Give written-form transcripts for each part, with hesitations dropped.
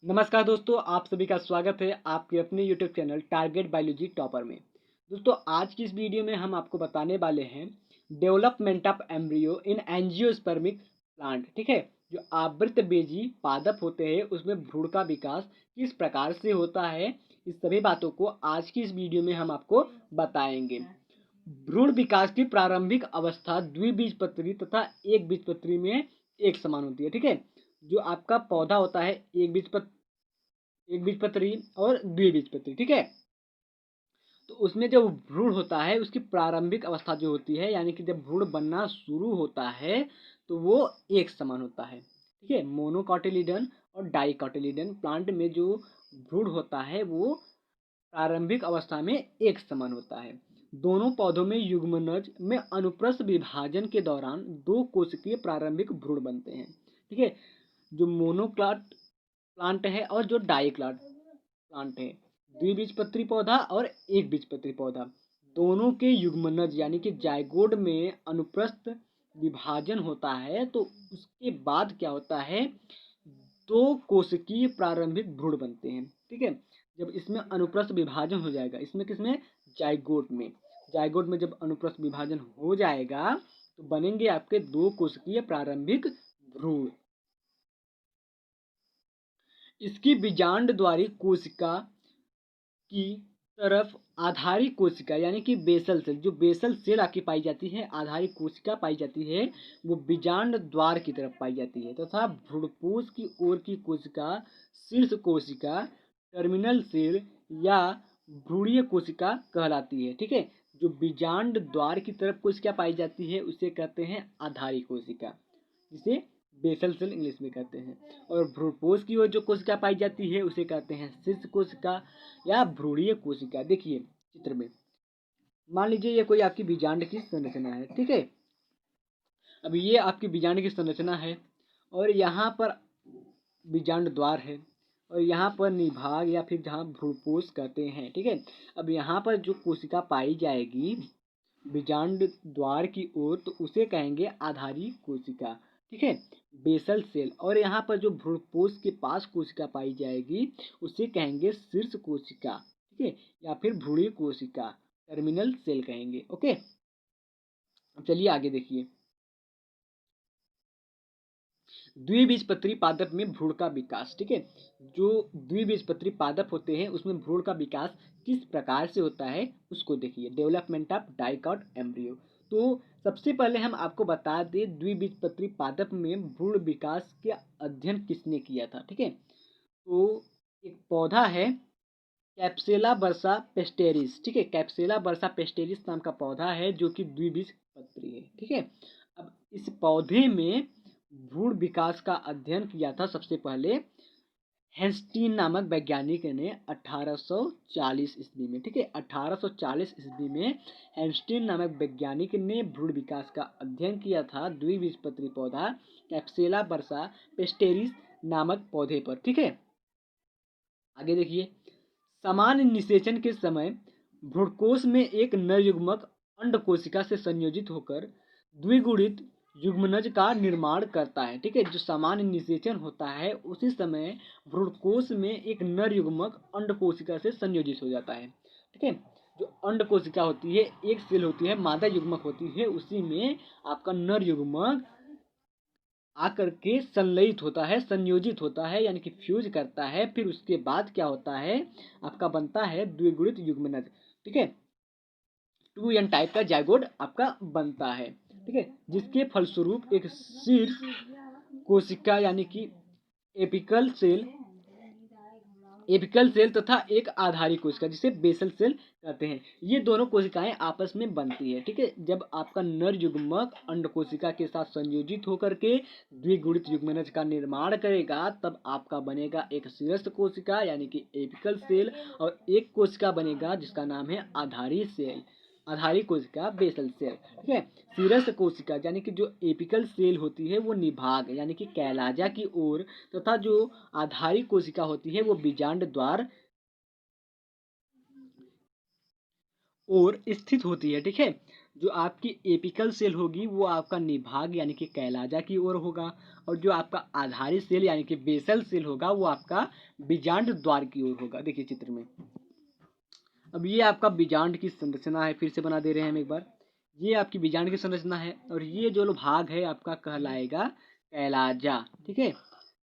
नमस्कार दोस्तों, आप सभी का स्वागत है आपके अपने YouTube channel target biology topper में। दोस्तों, आज की इस वीडियो में हम आपको बताने वाले हैं development of embryo in angiospermic plant. ठीक है, जो आवृतबीजी पादप होते हैं उसमें भ्रूण का विकास किस प्रकार से होता है, इस सभी बातों को आज की इस वीडियो में हम आपको बताएंगे। भ्रूण विकास की प्रारंभिक अवस्था द्विबीजपत्री तथा एक बीजपत्री में एक समान होती है। ठीक है, जो आपका पौधा होता है एक बीजपत्री और द्विबीजपत्री। ठीक है, तो उसमें जो भ्रूण होता है उसकी प्रारंभिक अवस्था जो होती है, यानी कि जब भ्रूण बनना शुरू होता है तो वो एक समान होता है। ठीक है, मोनोकॉटिलिडन और डाइकॉटिलिडन प्लांट में जो भ्रूण होता है वो प्रारंभिक अवस्था में एक समान होता है। दोनों पौधों में युग्मनज में अनुप्रस्थ विभाजन के दौरान दो कोशिकीय प्रारंभिक भ्रूण बनते हैं। ठीक है, जो मोनोक्लाट प्लांट है और जो डाइक्लाट प्लांट है, द्विबीजपत्री पौधा और एक बीजपत्री पौधा, दोनों के युग्मनज यानी कि जाइगोड में अनुप्रस्थ विभाजन होता है। तो उसके बाद क्या होता है, दो कोशिकीय प्रारंभिक भ्रूण बनते हैं। ठीक है, जब इसमें अनुप्रस्थ विभाजन हो जाएगा, इसमें किसमें, जाइगोट में जब अनुप्रस्थ विभाजन हो जाएगा तो बनेंगे आपके दो कोशिकीय प्रारंभिक भ्रूण। इसकी बीजांड द्वारी कोशिका की तरफ आधारी कोशिका यानी कि बेसल सेल, जो बेसल सेल आपकी पाई जाती है, आधारी कोशिका पाई जाती है, वो बीजांड द्वार की तरफ पाई जाती है तथा भ्रूणपोष की ओर की कोशिका शीर्ष कोशिका टर्मिनल सेल या भ्रूणीय कोशिका कहलाती है। ठीक है, जो बीजांड द्वार की तरफ कोशिका पाई जाती है उसे कहते हैं आधारी कोशिका, जिसे बेसल सेल इंग्लिश में कहते हैं। और भ्रूणपोष की ओर जो कोशिका पाई जाती है उसे कहते हैं शीर्ष कोशिका या भ्रूणीय कोशिका। देखिए चित्र में, मान लीजिए ये कोई आपकी बीजांड की संरचना है। ठीक है, अब ये आपकी बीजांड की संरचना है और यहाँ पर बीजांड द्वार है और यहाँ पर निभाग या फिर जहाँ भ्रूणपोष कहते हैं। ठीक है, अब यहाँ पर जो कोशिका पाई जाएगी बीजांड द्वार की ओर तो उसे कहेंगे आधारी कोशिका। ठीक है, बेसल सेल। और यहाँ पर जो भ्रूणपोष के पास कोशिका पाई जाएगी उसे कहेंगे शीर्ष कोशिका। ठीक है, या फिर भ्रूणीय कोशिका, टर्मिनल सेल कहेंगे। ओके, अब चलिए आगे देखिए। द्विबीजपत्री पादप में भ्रूण का विकास। ठीक है, जो द्विबीजपत्री पादप होते हैं उसमें भ्रूण का विकास किस प्रकार से होता है उसको देखिए। Development of dicot embryo. तो सबसे पहले हम आपको बता दें द्विबीजपत्री पादप में भ्रूण विकास के अध्ययन किसने किया था। ठीक है, तो एक पौधा है कैप्सेला बर्सा पेस्टेरिस। ठीक है, कैप्सेला बर्सा पेस्टेरिस नाम का पौधा है जो कि द्विबीजपत्री है। ठीक है, अब इस पौधे में भ्रूण विकास का अध्ययन किया था सबसे पहले हेस्टीन नामक वैज्ञानिक ने 1840 ईस्वी में। ठीक है, 1840 ईस्वी में हेस्टीन नामक वैज्ञानिक ने भ्रूण विकास का अध्ययन किया था द्विबीजपत्री पौधा कैप्सेला बर्सा पेस्टेरिस नामक पौधे पर। ठीक है, आगे देखिए। समान निषेचन के समय भ्रूणकोश में एक नर युग्मक अंड कोशिका से संयोजित होकर द्विगुणित युग्मनज का निर्माण करता है। ठीक है, जो सामान्य निषेचन होता है उसी समय भ्रूणकोश में एक नर युग्मक अंड कोशिका से संयोजित हो जाता है। ठीक है, जो अंड कोशिका होती है एक सेल होती है, मादा युग्मक होती है, उसी में आपका नर युग्मक आकर के संलयित होता है, संयोजित होता है, यानी कि फ्यूज करता है। फिर उसके बाद क्या होता है, आपका बनता है द्विगुणित युग्मनज। ठीक है, 2n टाइप का जाइगोट आपका बनता है। ठीक है, जिसके फलस्वरूप एक शीर्ष कोशिका यानी कि एपिकल सेल तथा एक आधारी कोशिका जिसे बेसल सेल कहते हैं, ये दोनों कोशिकाएं आपस में बनती है। ठीक है, जब आपका नर युग्मक अंड कोशिका के साथ संयोजित होकर के द्विगुणित युग्मनज का निर्माण करेगा तब आपका बनेगा एक शीर्ष कोशिका यानी कि एपिकल सेल और एक कोशिका बनेगा जिसका नाम है आधारी सेल, आधारी कोशिका बेसल सेल। ठीक है, शीर्ष कोशिका यानी कि जो एपिकल सेल होती है वो निभाग यानी कि कैलाजा की ओर तथा जो आधारी कोशिका होती है वो बीजांड द्वार और स्थित होती है। ठीक है, जो आपकी एपिकल सेल होगी वो आपका निभाग यानी कि कैलाजा की ओर होगा, और जो आपका आधारी सेल यानी कि बेसल सेल होगा वो आपका बीजांड द्वार की ओर होगा। देखिए चित्र में, अब ये आपका बीजांड की संरचना है, फिर से बना दे रहे हैं हम एक बार। ये आपकी बीजांड की संरचना है, और ये जो भाग है आपका कहलाएगा कैलाजा, ठीक है,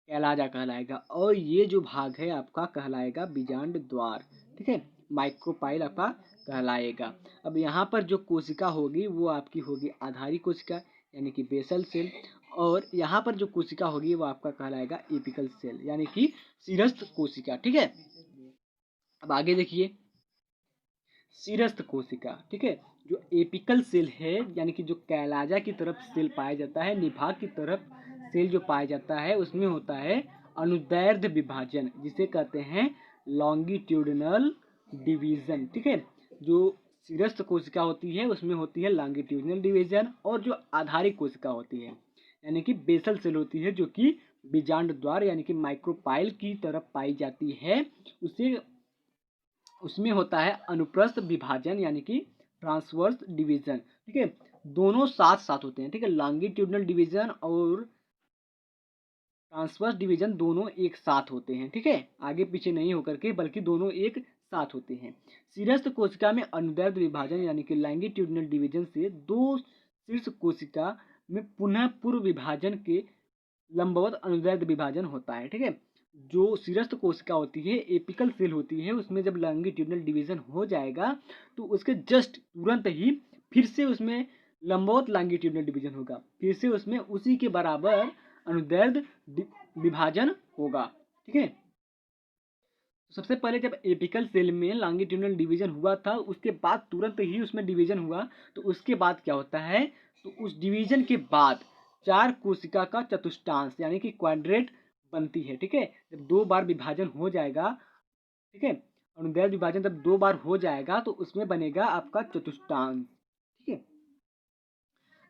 कैलाजा कहलाएगा। और ये जो भाग है आपका कहलाएगा बीजांड द्वार, ठीक है, माइक्रोपाइल आपका कहलाएगा। अब यहाँ पर जो कोशिका होगी वो आपकी होगी आधारी कोशिका यानी कि बेसल सेल, और यहाँ पर जो कोशिका होगी वो आपका कहलाएगा एपिकल सेल यानी कि सिरस्थ कोशिका, ठीक है। अब आगे देखिए, सिरस्थ कोशिका, ठीक है, जो एपिकल सेल है यानी कि जो कैलाजा की तरफ सेल पाया जाता है, निभाग की तरफ सेल जो पाया जाता है उसमें होता है अनुदैर्ध्य विभाजन, जिसे कहते हैं लॉन्गिट्यूडिनल डिवीजन, ठीक है। जो सिरस्थ कोशिका होती है उसमें होती है लॉन्गिट्यूडिनल डिवीजन, और जो आधारिक कोशिका होती है यानी कि बेसल सेल होती है जो कि बीजांड द्वार यानी कि माइक्रोपाइल की तरफ पाई जाती है, उसे उसमें होता है अनुप्रस्थ विभाजन यानी कि ट्रांसवर्स डिवीजन, ठीक है। दोनों साथ साथ होते हैं, ठीक है, लॉन्गिट्यूडनल डिवीजन और ट्रांसवर्स डिवीजन दोनों एक साथ होते हैं, ठीक है, आगे पीछे नहीं होकर के बल्कि दोनों एक साथ होते हैं। सिरस्थ कोशिका में अनुदैर्ध्य विभाजन यानी कि लॉन्गिट्यूडनल डिवीजन से दो शीर्ष कोशिका में पुनः पूर्व विभाजन के लंबवत अनुदैर्ध्य विभाजन होता है, ठीक है। जो सिरस्थ कोशिका होती है एपिकल सेल होती है उसमें जब लॉन्गिट्यूडनल डिवीजन हो जाएगा तो उसके जस्ट तुरंत ही फिर से उसमें लंबवत लॉन्गिट्यूडनल डिवीजन होगा, फिर से उसमें उसी के बराबर अनुदैर्ध्य विभाजन होगा, ठीक है। सबसे पहले जब एपिकल सेल में लॉन्गिट्यूडनल डिवीजन हुआ था उसके बाद तुरंत ही उसमें डिवीजन हुआ, तो उसके बाद क्या होता है, तो उस डिवीजन के बाद चार कोशिका का चतुष्टांश यानी कि क्वाड्रेट बनती है, ठीक है। जब दो बार विभाजन हो जाएगा, ठीक है, अनुदैर्ध्य विभाजन जब दो बार हो जाएगा तो उसमें बनेगा आपका चतुष्टांश, ठीक है।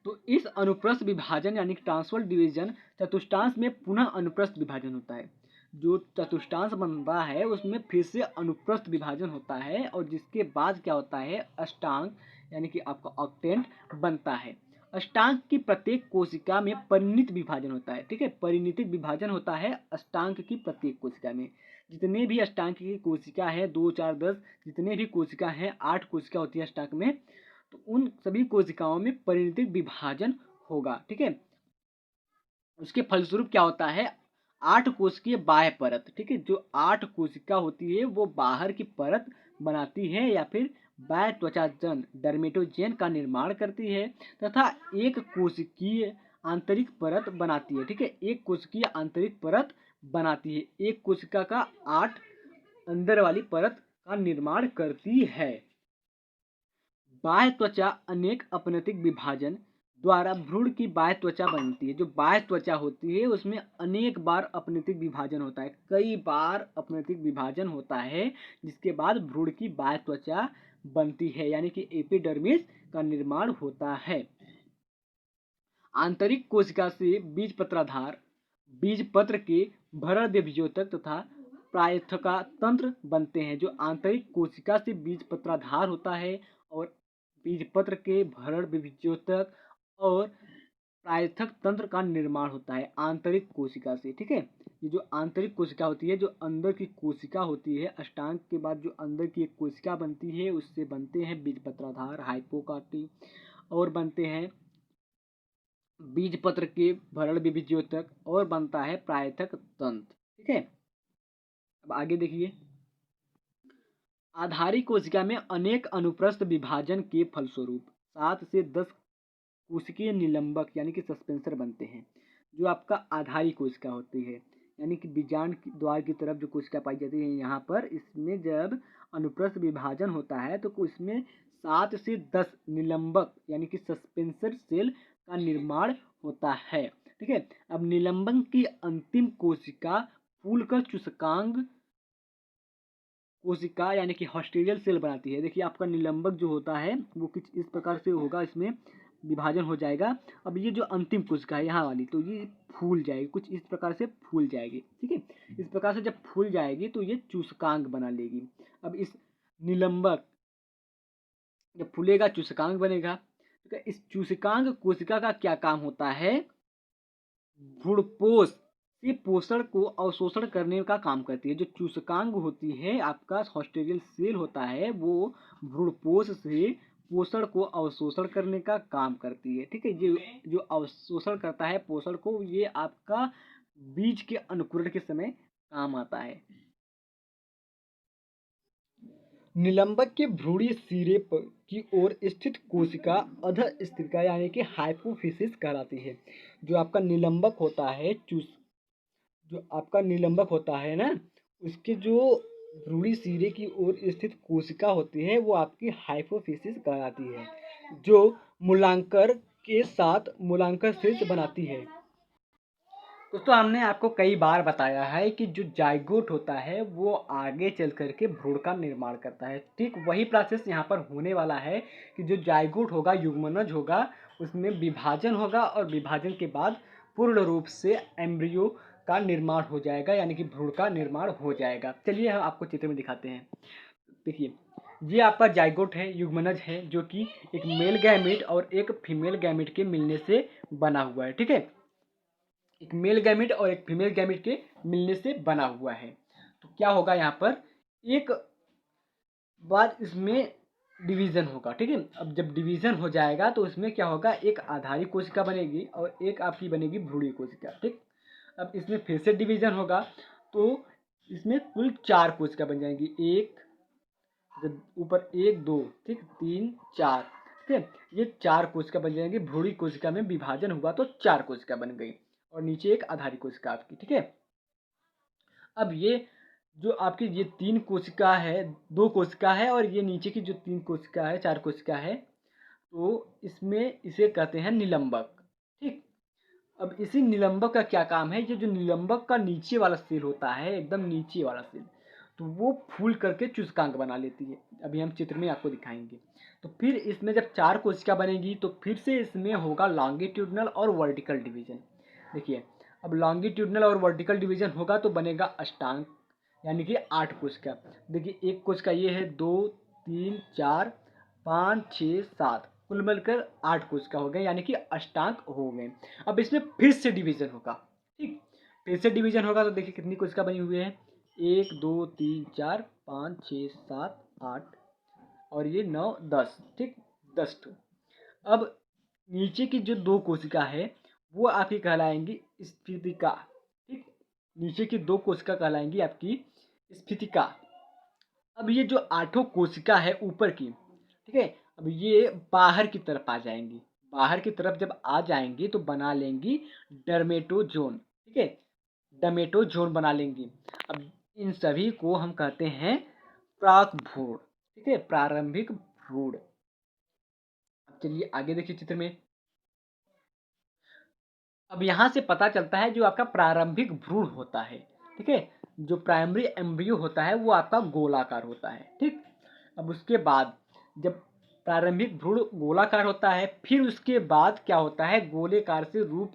तो इस अनुप्रस्थ विभाजन यानी कि ट्रांसवर्स डिवीजन चतुष्टांश में पुनः अनुप्रस्थ विभाजन होता है। जो चतुष्टांश बन रहा है उसमें फिर से अनुप्रस्थ विभाजन होता है, और जिसके बाद क्या होता है अष्टांग यानी कि आपका ऑक्टेंट बनता है। अष्टांग की प्रत्येक कोशिका में परिणित विभाजन होता है, ठीक है, परिणितिक विभाजन होता है अष्टांग की प्रत्येक कोशिका में। जितने भी अष्टांग की कोशिका है 2 4 10 जितने भी कोशिका है 8 कोशिका होती है अष्टांग में, तो उन सभी कोशिकाओं में परिणितिक विभाजन होगा, ठीक है। उसके फलस्वरूप क्या होता है 8 कोशिकीय बाह्य परत, ठीक है, जो 8 कोशिका होती है वो बाहर की परत बनाती है या फिर बाह्य त्वचाजन डर्मेटोजेन का निर्माण करती है, तथा एक कोशिकीय आंतरिक परत बनाती है, ठीक है, एक कोशिकीय आंतरिक परत बनाती है, एक कोशिका का 8 अंदर वाली परत का निर्माण करती है। बाह्य त्वचा अनेक अपनतिक विभाजन द्वारा भ्रूण की बाह्य त्वचा बनती है। जो बाह्य त्वचा होती है उसमें अनेक बार अपनतिक विभाजन होता है, कई बार अपनतिक विभाजन होता है, जिसके बाद भ्रूण की बाह्य त्वचा बनती है यानी कि एपिडर्मिस का निर्माण होता है। आंतरिक कोशिका से बीजपत्राधार, बीजपत्र के भरण बीजोतक तथा प्रायथका तंत्र बनते हैं। जो आंतरिक कोशिका से बीजपत्राधार होता है और बीजपत्र के भरण बीजोतक और प्रायथक तंत्र का निर्माण होता है आंतरिक कोशिका से, ठीक है। ये जो आंतरिक कोशिका होती है, जो अंदर की कोशिका होती है, अष्टांग के बाद जो अंदर की एक कोशिका बनती है उससे बनते हैं बीजपत्राधार हाइपोकार्टी, और बनते हैं बीजपत्र के भरण बीजोतक, और बनता है प्रायथक तंत्र, ठीक है। अब आगे देखिए, आधारी कोशिका में अनेक अनुप्रस्थ विभाजन के फलस्वरूप 7 से 10 कोशिकीय निलंबक यानी कि सस्पेंसर बनते हैं। जो आपका आधारी कोशिका होती है यानी कि बीजांड द्वार की तरफ जो कोशिका पाई जाती है, यहाँ पर इसमें जब अनुप्रस्थ विभाजन होता है तो इसमें 7 से 10 निलंबक यानी कि सस्पेंसर सेल का निर्माण होता है, ठीक है। अब निलंबन की अंतिम कोशिका फूलकर चूसकांग कोशिका यानी कि हॉस्टेरियल सेल बनाती है। देखिए आपका निलंबक जो होता है वो कुछ इस प्रकार से होगा, इसमें विभाजन हो जाएगा। अब ये जो अंतिम कोशिका है यहाँ वाली, तो ये फूल जाएगी, कुछ इस प्रकार से फूल जाएगी, ठीक है। इस प्रकार से जब फूल जाएगी तो ये चूसकांग बना लेगी। अब इस निलंबक जब फूलेगा चूसकांग बनेगा, ठीक है। इस चूसकांग कोशिका का क्या काम होता है? भ्रूणपोष से पोषण को अवशोषण करने का काम करती है। जो चूसकांग होती है, आपका हॉस्टेरियल सेल होता है, वो भ्रूणपोष से पोषण को अवशोषण करने का काम करती है। ठीक है, जो जो अवशोषण करता है पोषण को, ये आपका बीज के अंकुरण के समय काम आता है। निलंबक के भ्रूणीय सिरे की ओर स्थित कोशिका अधस्थितिका यानी कि हाइपोफिसिस कहलाती है। जो आपका निलंबक होता है, जो आपका निलंबक होता है ना, उसके जो भ्रूणी सिरे की ओर स्थित कोशिका होती है वो आपकी हाइपोफिसिस कहलाती है, जो मूलांकर के साथ मूलांकर शीर्ष बनाती है। दोस्तों, हमने आपको कई बार बताया है कि जो जाइगोट होता है वो आगे चल करके भ्रूण का निर्माण करता है। ठीक वही प्रोसेस यहाँ पर होने वाला है कि जो जाइगोट होगा, युग्मनज होगा, उसमें विभाजन होगा और विभाजन के बाद पूर्ण रूप से एम्ब्रियो का निर्माण हो जाएगा, यानी कि भ्रूण का निर्माण हो जाएगा। चलिए हम आपको चित्र में दिखाते हैं। देखिए, ये आपका जाइगोट है, युग्मनज है, जो कि एक मेल गैमेट और एक फीमेल गैमेट के मिलने से बना हुआ है। ठीक है, एक मेल गैमेट और एक फीमेल गैमेट के मिलने से बना हुआ है। तो क्या होगा यहाँ पर, एक बाद इसमें डिवीजन होगा। ठीक है, अब जब डिवीजन हो जाएगा तो इसमें क्या होगा, एक आधारी कोशिका बनेगी और एक आपकी बनेगी भ्रूणीय कोशिका। ठीक, अब इसमें फिर से डिवीजन होगा तो इसमें कुल 4 कोशिका बन जाएंगी। एक, जब ऊपर 1 2 ठीक 3 4, ठीक है, ये 4 कोशिका बन जाएंगी। भ्रूणीय कोशिका में विभाजन हुआ तो 4 कोशिका बन गई और नीचे एक आधारी कोशिका आपकी। ठीक है, अब ये जो आपकी ये 3 कोशिका है, 2 कोशिका है और ये नीचे की जो 3 कोशिका है, 4 कोशिका है, तो इसमें इसे कहते हैं निलंबक। ठीक, अब इसी निलंबक का क्या काम है, ये जो निलंबक का नीचे वाला सेल होता है, एकदम नीचे वाला सेल, तो वो फूल करके चूसकांक बना लेती है। अभी हम चित्र में आपको दिखाएंगे। तो फिर इसमें जब 4 कोशिका बनेगी तो फिर से इसमें होगा लॉन्गिट्यूडनल और वर्टिकल डिवीजन। देखिए, अब लॉन्गिट्यूडनल और वर्टिकल डिवीजन होगा तो बनेगा अष्टांग, यानी कि 8 कोशिका। देखिए, एक कोशिका ये है, 2 3 4 5 6 7, कुल मिलकर 8 कोशिका हो गए, यानी कि अष्टांग हो गए। अब इसमें फिर से डिवीजन होगा। ठीक, फिर से डिवीजन होगा तो देखिए कितनी कोशिका बनी हुई है, 1 2 3 4 5 6 7 8 और ये 9 10। ठीक, 10 ठो। अब नीचे की जो 2 कोशिका है वो आपकी कहलाएंगी स्फीतिका। ठीक, नीचे की 2 कोशिका कहलाएंगी आपकी स्फीतिका। अब ये जो 8 कोशिका है ऊपर की, ठीक है, अब ये बाहर की तरफ आ जाएंगी। बाहर की तरफ जब आ जाएंगी तो बना लेंगी डर्मेटोजोन। ठीक है, डर्मेटोजोन बना लेंगी। अब इन सभी को हम कहते हैं प्राक भ्रूण। ठीक है, प्रारंभिक भ्रूण। अब चलिए आगे देखिए चित्र में। अब यहाँ से पता चलता है जो आपका प्रारंभिक भ्रूण होता है, ठीक है, जो प्राइमरी एम्ब्रियो होता है वो आपका गोलाकार होता है। ठीक, अब उसके बाद जब प्रारंभिक भ्रूण गोलाकार होता है, फिर उसके बाद क्या होता है, गोलेकार से रूप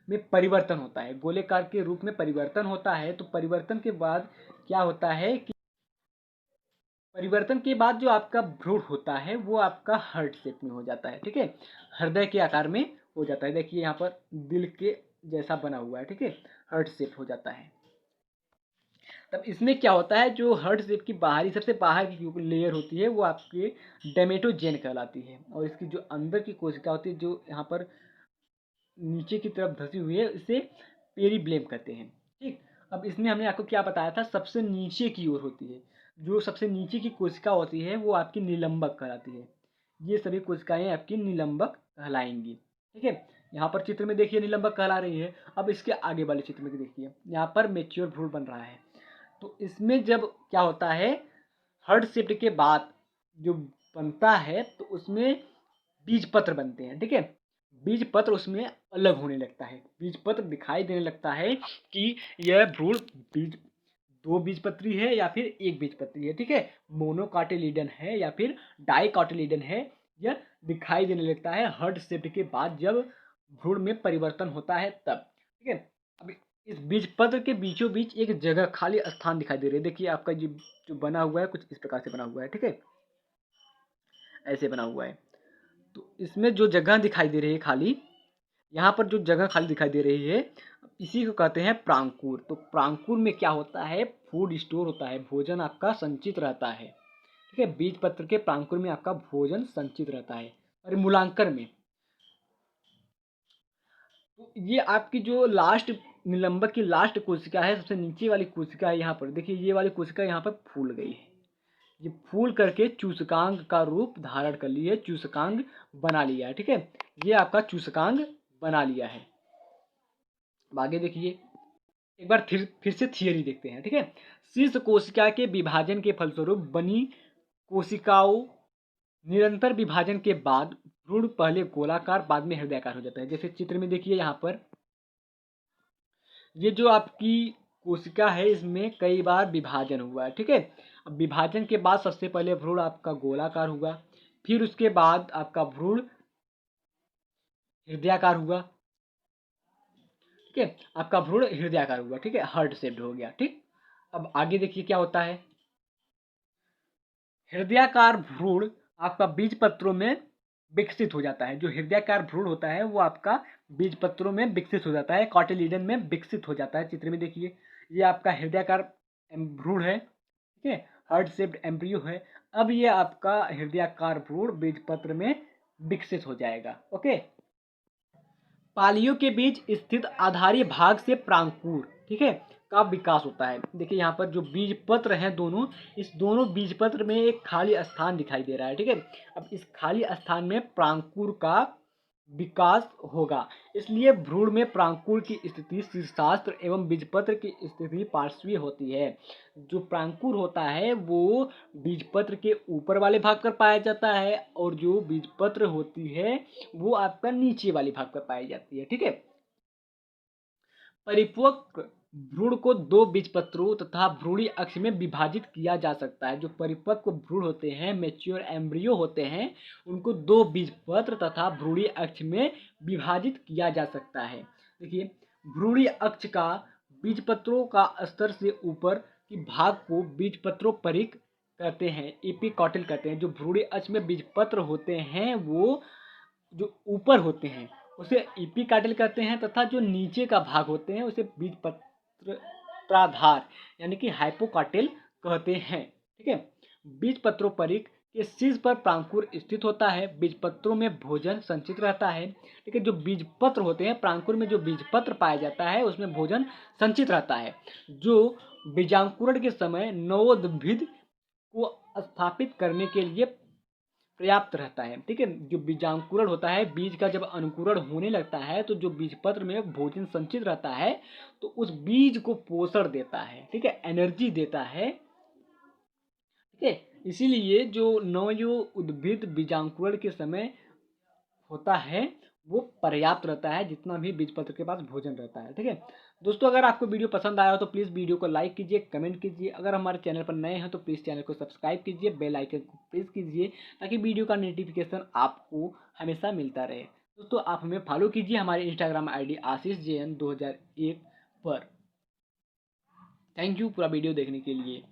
में परिवर्तन होता है। गोलेकार के रूप में परिवर्तन होता है। तो परिवर्तन के बाद क्या होता है कि परिवर्तन के बाद जो आपका भ्रूण होता है वो आपका हार्ट शेप में हो जाता है। ठीक है, हृदय के आकार में हो जाता है। देखिए यहाँ पर दिल के जैसा बना हुआ है। ठीक है, हार्ट शेप हो जाता है। तब इसमें क्या होता है, जो हार्ट शेप की बाहरी सबसे बाहर की लेयर होती है वो आपके डेमेटोजेन कहलाती है, और इसकी जो अंदर की कोशिका होती है जो यहाँ पर नीचे की तरफ धसी हुई है, इसे पेरीब्लेम कहते हैं। ठीक, अब इसमें हमने आपको क्या बताया था, सबसे नीचे की ओर होती है। जो सबसे नीचे की कोशिका होती है वो आपकी निलंबक कहलाती है। ये सभी कोशिकाएं आपकी निलंबक कहलाएंगी। ठीक है, यहाँ पर चित्र में देखिए निलंबक कहला रही है। अब इसके आगे वाले चित्र में देखिए, यहाँ पर मेच्योर भ्रूण बन रहा है। तो इसमें जब क्या होता है, हार्ट शेप के बाद जो बनता है तो उसमें बीज पत्र बनते हैं। ठीक है, बीज पत्र उसमें अलग होने लगता है। बीज पत्र दिखाई देने लगता है कि यह भ्रूण बीज 2 बीजपत्री है या फिर 1 बीजपत्री है। ठीक है, मोनोकाटिलिडन है या फिर डाइकाटिलिडन है, यह दिखाई देने लगता है हार्ट शेप के बाद जब भ्रूण में परिवर्तन होता है तब। ठीक है, अब इस बीजपत्र के बीचों बीच एक जगह खाली स्थान दिखाई दे रही है। देखिए आपका जो बना हुआ है कुछ इस प्रकार से बना हुआ है। ठीक है, ऐसे बना हुआ है। तो इसमें जो जगह दिखाई दे रही है खाली, यहाँ पर जो जगह खाली दिखाई दे रही है, इसी को कहते हैं प्रांकुर। तो प्रांकुर में क्या होता है, फूड स्टोर होता है, भोजन आपका संचित रहता है। ठीक है, बीज पत्र के प्रांकुर में आपका भोजन संचित रहता है। और मूलांकर में तो ये आपकी जो लास्ट निलंबक की लास्ट कोशिका है, सबसे नीचे वाली कोशिका है, यहाँ पर देखिए ये वाली कोशिका यहाँ पर फूल गई है। ये फूल करके चूसकांग का रूप धारण कर लिया है, चूसकांग बना लिया है। ठीक है, ये आपका चूसकांग बना लिया है। अब आगे देखिए, एक बार फिर से थियरी देखते हैं। ठीक है, शीर्ष कोशिका के विभाजन के फलस्वरूप बनी कोशिकाओं निरंतर विभाजन के बाद भ्रूण पहले गोलाकार बाद में हृदयाकार हो जाता है। जैसे चित्र में देखिए, यहाँ पर ये जो आपकी कोशिका है, इसमें कई बार विभाजन हुआ है। ठीक है, अब विभाजन के बाद सबसे पहले भ्रूण आपका गोलाकार हुआ, फिर उसके बाद आपका भ्रूण हृदयाकार हुआ। ठीक है, आपका भ्रूण हृदयाकार हुआ। ठीक है, हार्ट शेप्ड हो गया। ठीक, अब आगे देखिए क्या होता है। हृदयाकार भ्रूण आपका बीज पत्रों में विकसित हो जाता है। जो हृदयाकार भ्रूण होता है वो आपका बीज पत्रों में विकसित हो जाता है, कॉटिलीडन में विकसित हो जाता है। चित्र में देखिए, ये आपका हृदयाकार भ्रूण है। ठीक है, हार्ट शेप्ड एम्ब्रियो है। अब ये आपका हृदयाकार भ्रूण बीज पत्र में विकसित हो जाएगा। ओके, पालियों के बीच स्थित आधारी भाग से प्रांकुर, ठीक है, का विकास होता है। देखिए यहाँ पर जो बीज पत्र हैं दोनों, इस दोनों बीज पत्र में एक खाली स्थान दिखाई दे रहा है। ठीक है, अब इस खाली स्थान में प्रांकुर का विकास होगा। इसलिए भ्रूण में प्रांकुर की स्थिति शीर्षास्त्र एवं बीजपत्र की स्थिति पार्श्वीय होती है। जो प्रांकुर होता है वो बीजपत्र के ऊपर वाले भाग पर पाया जाता है, और जो बीजपत्र होती है वो आपका नीचे वाले भाग पर पाई जाती है। ठीक है, परिपक्व भ्रूण को दो बीजपत्रों तथा भ्रूणी अक्ष में विभाजित किया जा सकता है। जो परिपक्व भ्रूण होते हैं, मैच्योर एम्ब्रियो होते हैं, उनको दो बीजपत्र तथा भ्रूणी अक्ष में विभाजित किया जा सकता है। देखिए, भ्रूणी अक्ष का बीजपत्रों का स्तर से ऊपर की भाग को बीजपत्रों परिक कहते हैं, एपिकॉटिल कहते हैं। जो भ्रूणी अक्ष में बीजपत्र होते हैं वो जो ऊपर होते हैं उसे एपिकाटिल कहते हैं, तथा जो नीचे का भाग होते हैं उसे बीजपत्राधार यानी कि हाइपोकाटिल कहते हैं। ठीक है, बीजपत्रों परिक के शीर्ष पर प्रांकुर स्थित होता है। बीजपत्रों में भोजन संचित रहता है। ठीक है, जो बीजपत्र होते हैं, प्रांकुर में जो बीजपत्र पाया जाता है उसमें भोजन संचित रहता है, जो बीजांकुरण के समय नवोद्भिद को स्थापित करने के लिए पर्याप्त रहता है। ठीक है, जो बीजांकुरण होता है, बीज का जब अंकुरण होने लगता है तो जो बीजपत्र में भोजन संचित रहता है तो उस बीज को पोषण देता है। ठीक है, एनर्जी देता है। ठीक है, इसीलिए जो नवयो उद्भिद बीजांकुरण के समय होता है वो पर्याप्त रहता है, जितना भी बीजपत्र के पास भोजन रहता है। ठीक है दोस्तों, अगर आपको वीडियो पसंद आया हो तो प्लीज़ वीडियो को लाइक कीजिए, कमेंट कीजिए। अगर हमारे चैनल पर नए हैं तो प्लीज़ चैनल को सब्सक्राइब कीजिए, बेल आइकन को प्रेस कीजिए, ताकि वीडियो का नोटिफिकेशन आपको हमेशा मिलता रहे। दोस्तों, आप हमें फॉलो कीजिए हमारे इंस्टाग्राम ID ASISJN 2001 पर। थैंक यू पूरा वीडियो देखने के लिए।